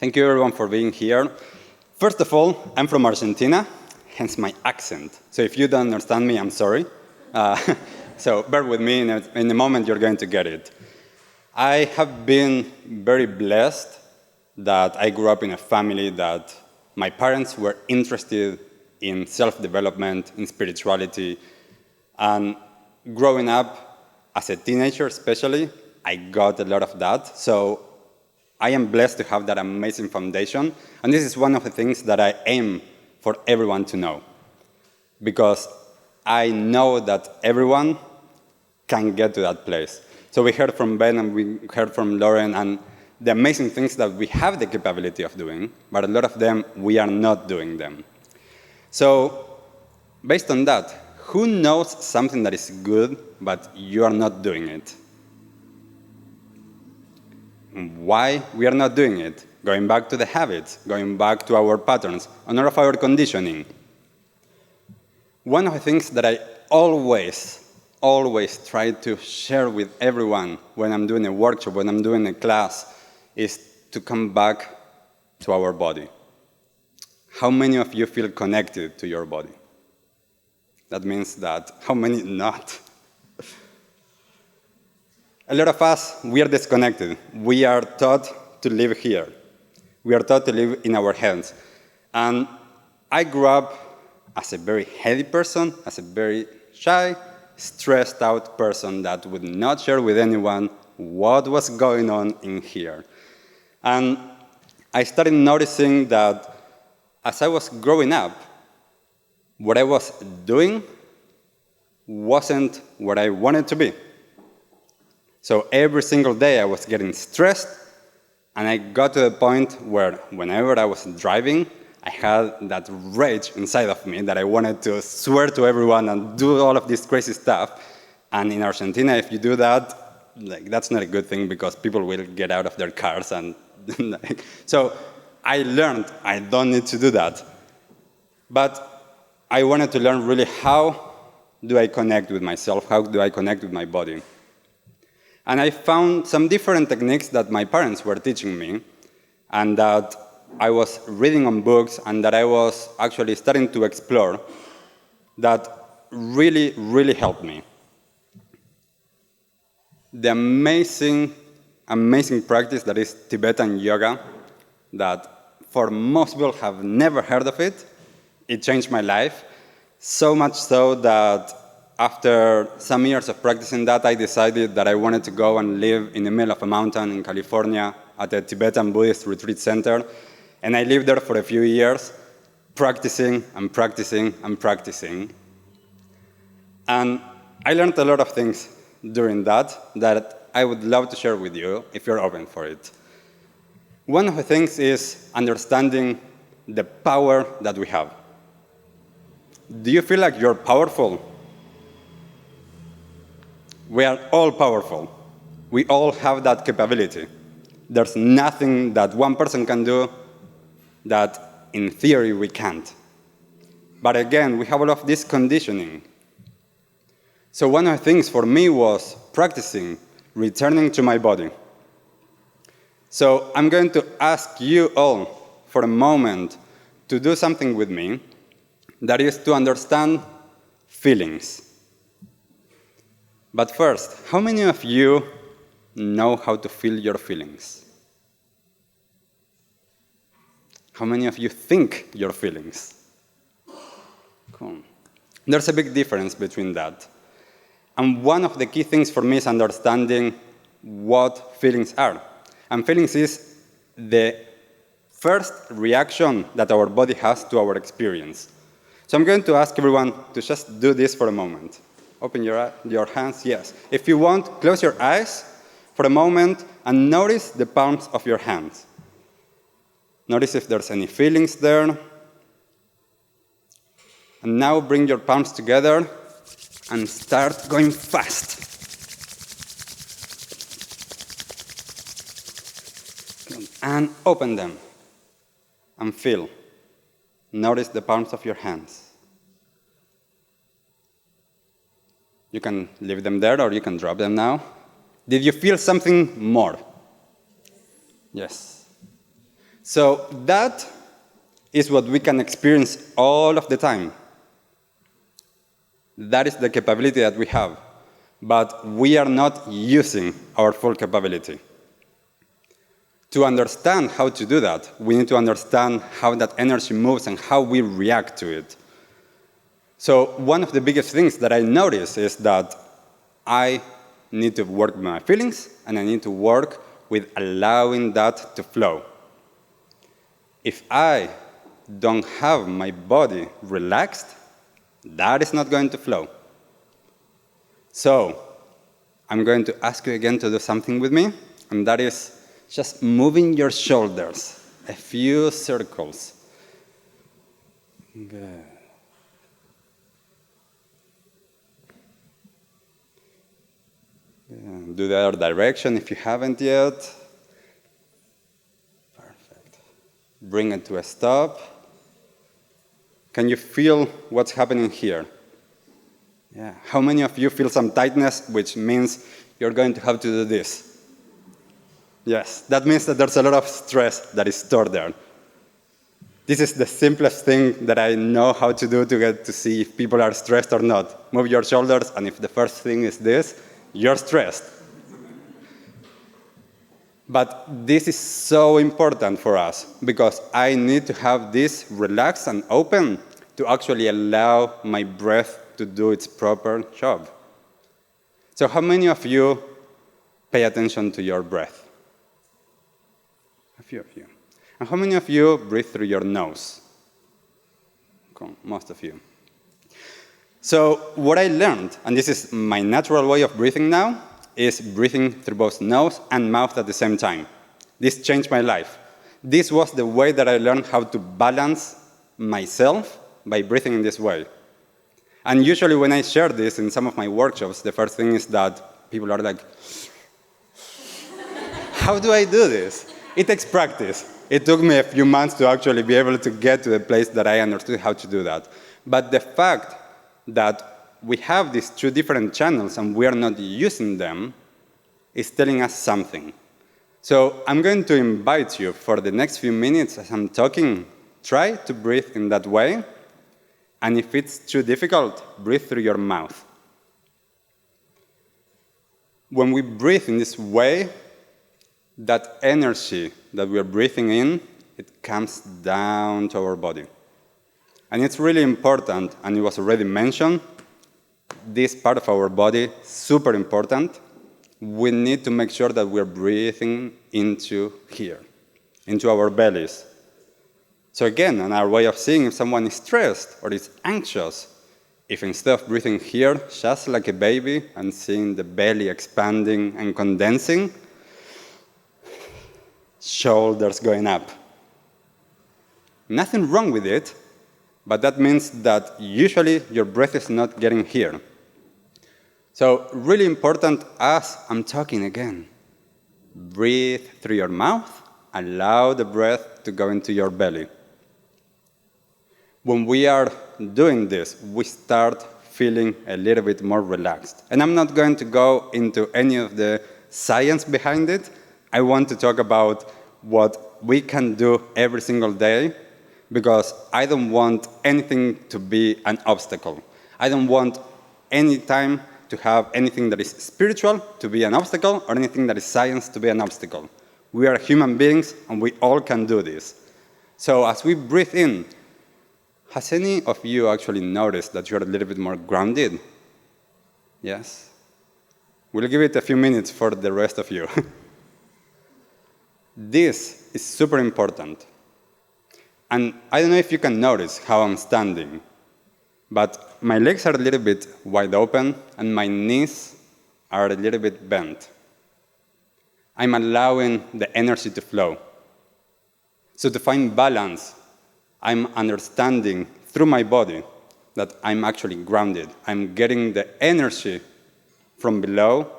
Thank you everyone for being here. First of all, I'm from Argentina, hence my accent. So if you don't understand me, I'm sorry. So bear with me, in a moment you're going to get it. I have been very blessed that I grew up in a family that my parents were interested in self-development, in spirituality, and growing up as a teenager especially, I got a lot of that. So I am blessed to have that amazing foundation, and this is one of the things that I aim for everyone to know, because I know that everyone can get to that place. So we heard from Ben and we heard from Lauren, and the amazing things that we have the capability of doing, but a lot of them, we are not doing them. So based on that, who knows something that is good, but you are not doing it? Why we are not doing it? Going back to the habits, going back to our patterns, and all of our conditioning. One of the things that I always try to share with everyone when I'm doing a workshop, when I'm doing a class, is to come back to our body. How many of you feel connected to your body? That means that, how many not? A lot of us, we are disconnected. We are taught to live here. We are taught to live in our heads. And I grew up as a very heady person, as a very shy, stressed out person that would not share with anyone what was going on in here. And I started noticing that as I was growing up, what I was doing wasn't what I wanted to be. So every single day I was getting stressed, and I got to the point where whenever I was driving, I had that rage inside of me that I wanted to swear to everyone and do all of this crazy stuff. And in Argentina, if you do that, that's not a good thing because people will get out of their cars. And so I learned I don't need to do that. But I wanted to learn really how do I connect with myself, how do I connect with my body. And I found some different techniques that my parents were teaching me, and that I was reading on books, and that I was actually starting to explore, that really, really helped me. The amazing practice that is Tibetan Yoga, that for most people have never heard of it, it changed my life, so much so that after some years of practicing that, I decided that I wanted to go and live in the middle of a mountain in California at a Tibetan Buddhist retreat center. And I lived there for a few years, practicing and practicing and practicing. And I learned a lot of things during that I would love to share with you if you're open for it. One of the things is understanding the power that we have. Do you feel like you're powerful? We are all powerful. We all have that capability. There's nothing that one person can do that, in theory, we can't. But again, we have all of this conditioning. So one of the things for me was practicing, returning to my body. So I'm going to ask you all for a moment to do something with me, that is to understand feelings. But first, how many of you know how to feel your feelings? How many of you think your feelings? Cool. There's a big difference between that. And one of the key things for me is understanding what feelings are. And feelings is the first reaction that our body has to our experience. So I'm going to ask everyone to just do this for a moment. Open your hands, yes. If you want, close your eyes for a moment and notice the palms of your hands. Notice if there's any feelings there. And now bring your palms together and start going fast. And open them and feel. Notice the palms of your hands. You can leave them there or you can drop them now. Did you feel something more? Yes. So that is what we can experience all of the time. That is the capability that we have. But we are not using our full capability. To understand how to do that, we need to understand how that energy moves and how we react to it. So one of the biggest things that I notice is that I need to work with my feelings, and I need to work with allowing that to flow. If I don't have my body relaxed, that is not going to flow. So I'm going to ask you again to do something with me, and that is just moving your shoulders, a few circles. Good. Do the other direction if you haven't yet. Perfect. Bring it to a stop. Can you feel what's happening here? Yeah. How many of you feel some tightness, which means you're going to have to do this? Yes, that means that there's a lot of stress that is stored there. This is the simplest thing that I know how to do to get to see if people are stressed or not. Move your shoulders, and if the first thing is this, you're stressed. But this is so important for us because I need to have this relaxed and open to actually allow my breath to do its proper job. So how many of you pay attention to your breath? A few of you. And how many of you breathe through your nose? Cool. Most of you. So what I learned, and this is my natural way of breathing now, is breathing through both nose and mouth at the same time. This changed my life. This was the way that I learned how to balance myself by breathing in this way. And usually when I share this in some of my workshops, the first thing is that people are like, how do I do this? It takes practice. It took me a few months to actually be able to get to the place that I understood how to do that. But the fact that we have these two different channels and we are not using them is telling us something. So I'm going to invite you for the next few minutes as I'm talking, try to breathe in that way. And if it's too difficult, breathe through your mouth. When we breathe in this way, that energy that we are breathing in, it comes down to our body. And it's really important, and it was already mentioned, this part of our body, super important. We need to make sure that we're breathing into here, into our bellies. So again, another way of seeing if someone is stressed or is anxious, if instead of breathing here, just like a baby, and seeing the belly expanding and condensing, shoulders going up. Nothing wrong with it, but that means that usually your breath is not getting here. So really important as I'm talking again. Breathe through your mouth, allow the breath to go into your belly. When we are doing this, we start feeling a little bit more relaxed. And I'm not going to go into any of the science behind it. I want to talk about what we can do every single day, because I don't want anything to be an obstacle. I don't want any time to have anything that is spiritual to be an obstacle or anything that is science to be an obstacle. We are human beings and we all can do this. So as we breathe in, has any of you actually noticed that you're a little bit more grounded? Yes? We'll give it a few minutes for the rest of you. This is super important. And I don't know if you can notice how I'm standing, but my legs are a little bit wide open and my knees are a little bit bent. I'm allowing the energy to flow. So to find balance, I'm understanding through my body that I'm actually grounded. I'm getting the energy from below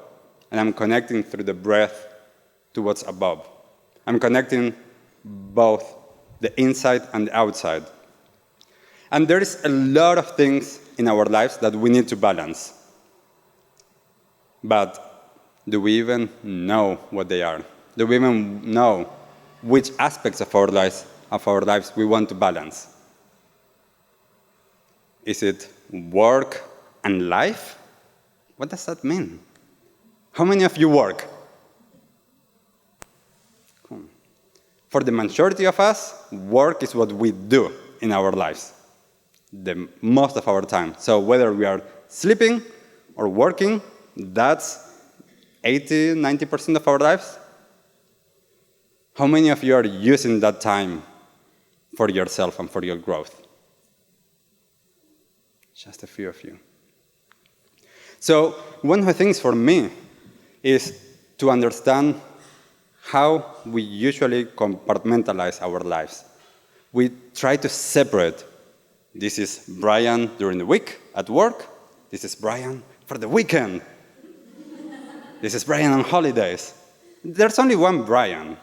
and I'm connecting through the breath to what's above. I'm connecting both the inside and the outside. And there is a lot of things in our lives that we need to balance. But do we even know what they are? Do we even know which aspects of our lives we want to balance. Is it work and life? What does that mean? How many of you work? For the majority of us, work is what we do in our lives, the most of our time. So whether we are sleeping or working, that's 80, 90% of our lives. How many of you are using that time for yourself and for your growth? Just a few of you. So one of the things for me is to understand how we usually compartmentalize our lives. We try to separate. This is Brian during the week at work. This is Brian for the weekend. This is Brian on holidays. There's only one Brian.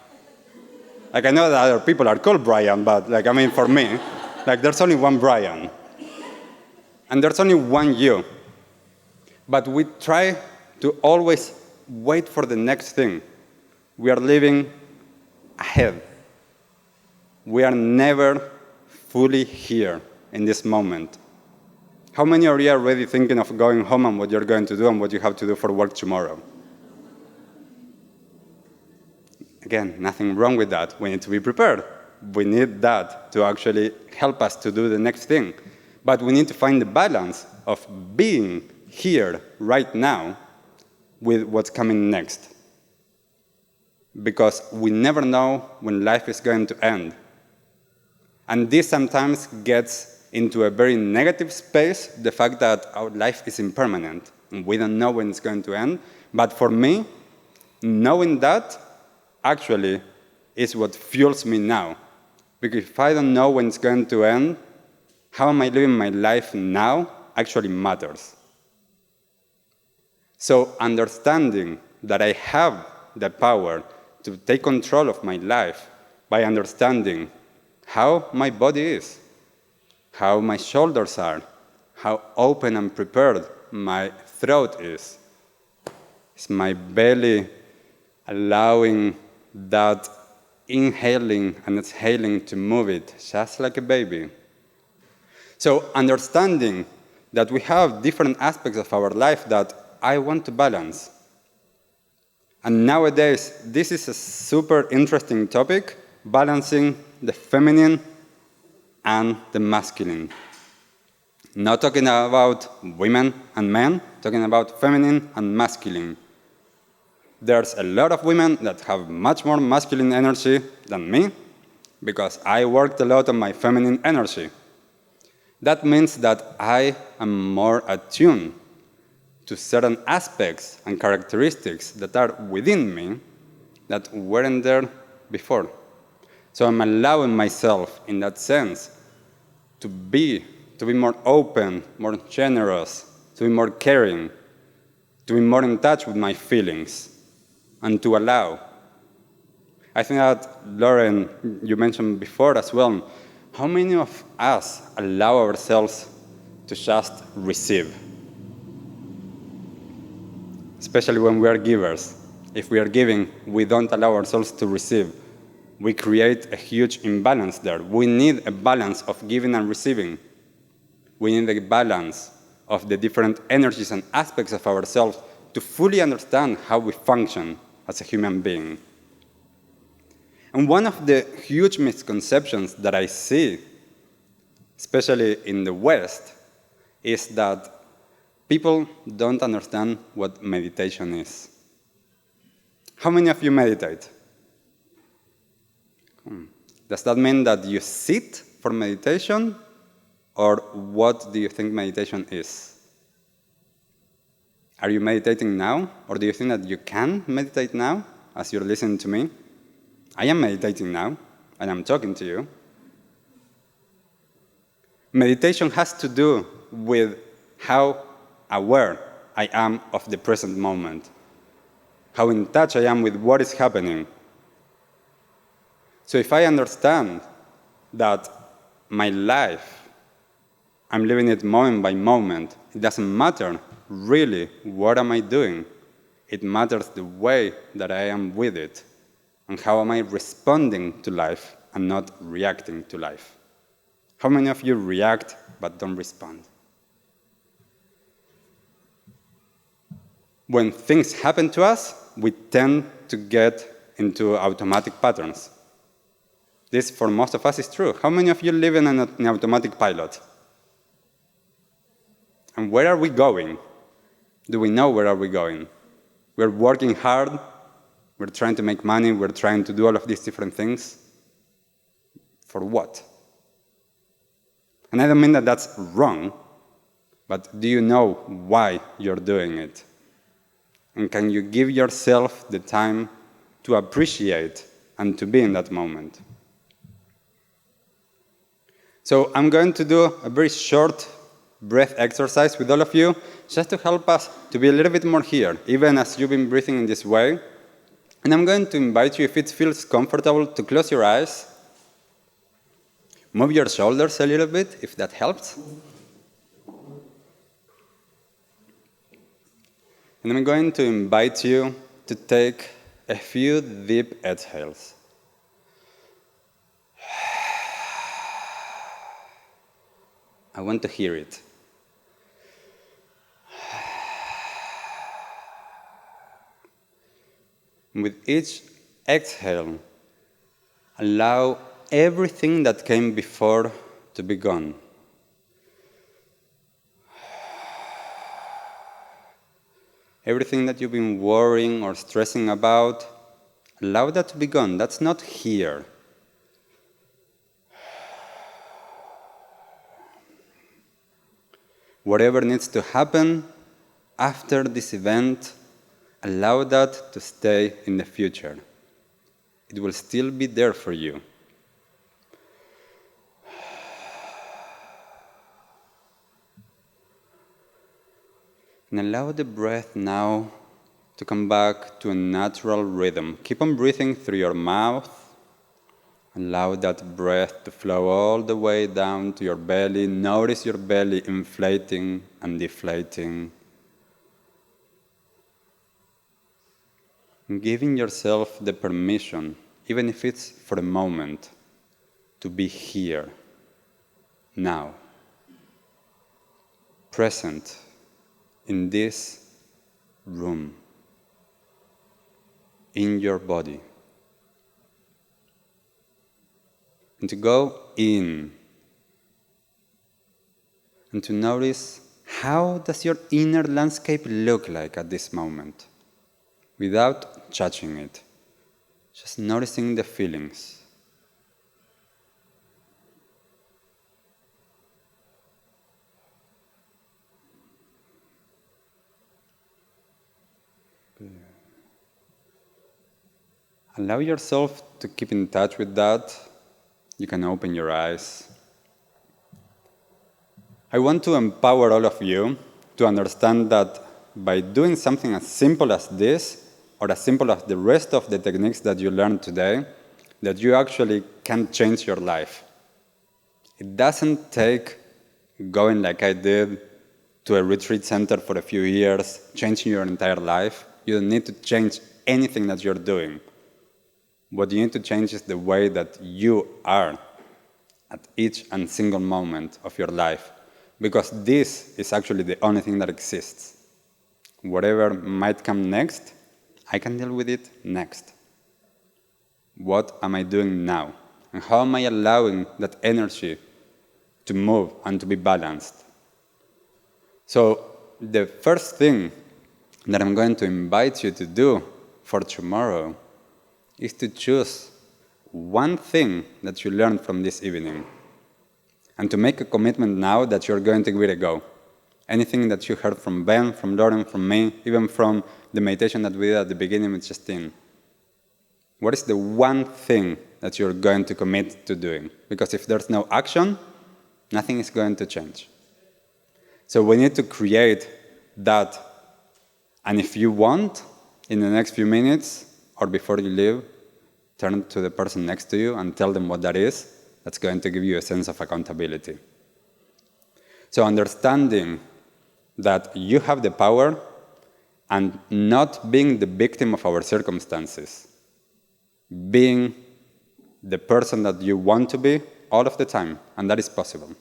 Like, I know that other people are called Brian, but for me, there's only one Brian. And there's only one you. But we try to always wait for the next thing. We are living ahead. We are never fully here in this moment. How many of you are already thinking of going home and what you're going to do and what you have to do for work tomorrow? Again, nothing wrong with that. We need to be prepared. We need that to actually help us to do the next thing. But we need to find the balance of being here right now with what's coming next. Because we never know when life is going to end. And this sometimes gets into a very negative space, the fact that our life is impermanent and we don't know when it's going to end. But for me, knowing that actually is what fuels me now. Because if I don't know when it's going to end, how am I living my life now actually matters. So understanding that I have the power to take control of my life by understanding how my body is, how my shoulders are, how open and prepared my throat is. Is my belly allowing that inhaling and exhaling to move it just like a baby? So understanding that we have different aspects of our life that I want to balance. And nowadays, this is a super interesting topic, balancing the feminine and the masculine. Not talking about women and men, talking about feminine and masculine. There's a lot of women that have much more masculine energy than me, because I worked a lot on my feminine energy. That means that I am more attuned to certain aspects and characteristics that are within me that weren't there before. So I'm allowing myself, in that sense, to be more open, more generous, to be more caring, to be more in touch with my feelings, and to allow. I think that, Lauren, you mentioned before as well, how many of us allow ourselves to just receive? Especially when we are givers. If we are giving, we don't allow ourselves to receive. We create a huge imbalance there. We need a balance of giving and receiving. We need a balance of the different energies and aspects of ourselves to fully understand how we function as a human being. And one of the huge misconceptions that I see, especially in the West, is that people don't understand what meditation is. How many of you meditate? Does that mean that you sit for meditation? Or what do you think meditation is? Are you meditating now? Or do you think that you can meditate now as you're listening to me? I am meditating now, and I'm talking to you. Meditation has to do with how aware I am of the present moment, how in touch I am with what is happening. So if I understand that my life, I'm living it moment by moment, it doesn't matter really what am I doing. It matters the way that I am with it. And how am I responding to life and not reacting to life? How many of you react but don't respond? When things happen to us, we tend to get into automatic patterns. This, for most of us, is true. How many of you live in an automatic pilot? And where are we going? Do we know where are we going? We're working hard. We're trying to make money. We're trying to do all of these different things. For what? And I don't mean that that's wrong, but do you know why you're doing it? And can you give yourself the time to appreciate and to be in that moment? So I'm going to do a very short breath exercise with all of you, just to help us to be a little bit more here, even as you've been breathing in this way. And I'm going to invite you, if it feels comfortable, to close your eyes. Move your shoulders a little bit, if that helps. And I'm going to invite you to take a few deep exhales. I want to hear it. With each exhale, allow everything that came before to be gone. Everything that you've been worrying or stressing about, allow that to be gone. That's not here. Whatever needs to happen after this event, allow that to stay in the future. It will still be there for you. And allow the breath now to come back to a natural rhythm. Keep on breathing through your mouth. Allow that breath to flow all the way down to your belly. Notice your belly inflating and deflating. And giving yourself the permission, even if it's for a moment, to be here, now, present in this room, in your body. And to go in and to notice, how does your inner landscape look like at this moment? Without judging it, just noticing the feelings. Allow yourself to keep in touch with that. You can open your eyes. I want to empower all of you to understand that by doing something as simple as this, or as simple as the rest of the techniques that you learned today, that you actually can change your life. It doesn't take going like I did to a retreat center for a few years, changing your entire life. You don't need to change anything that you're doing. What you need to change is the way that you are at each and single moment of your life. Because this is actually the only thing that exists. Whatever might come next, I can deal with it next. What am I doing now? And how am I allowing that energy to move and to be balanced? So the first thing that I'm going to invite you to do for tomorrow is to choose one thing that you learned from this evening and to make a commitment now that you're going to give it a go. Anything that you heard from Ben, from Lauren, from me, even from the meditation that we did at the beginning with Justine. What is the one thing that you're going to commit to doing? Because if there's no action, nothing is going to change. So we need to create that. And if you want, in the next few minutes, or before you leave, turn to the person next to you and tell them what that is. That's going to give you a sense of accountability. So understanding that you have the power and not being the victim of our circumstances. being the person that you want to be all of the time, and that is possible.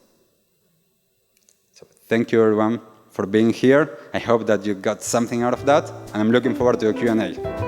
So thank you, everyone, for being here. I hope that you got something out of that, and I'm looking forward to a Q&A.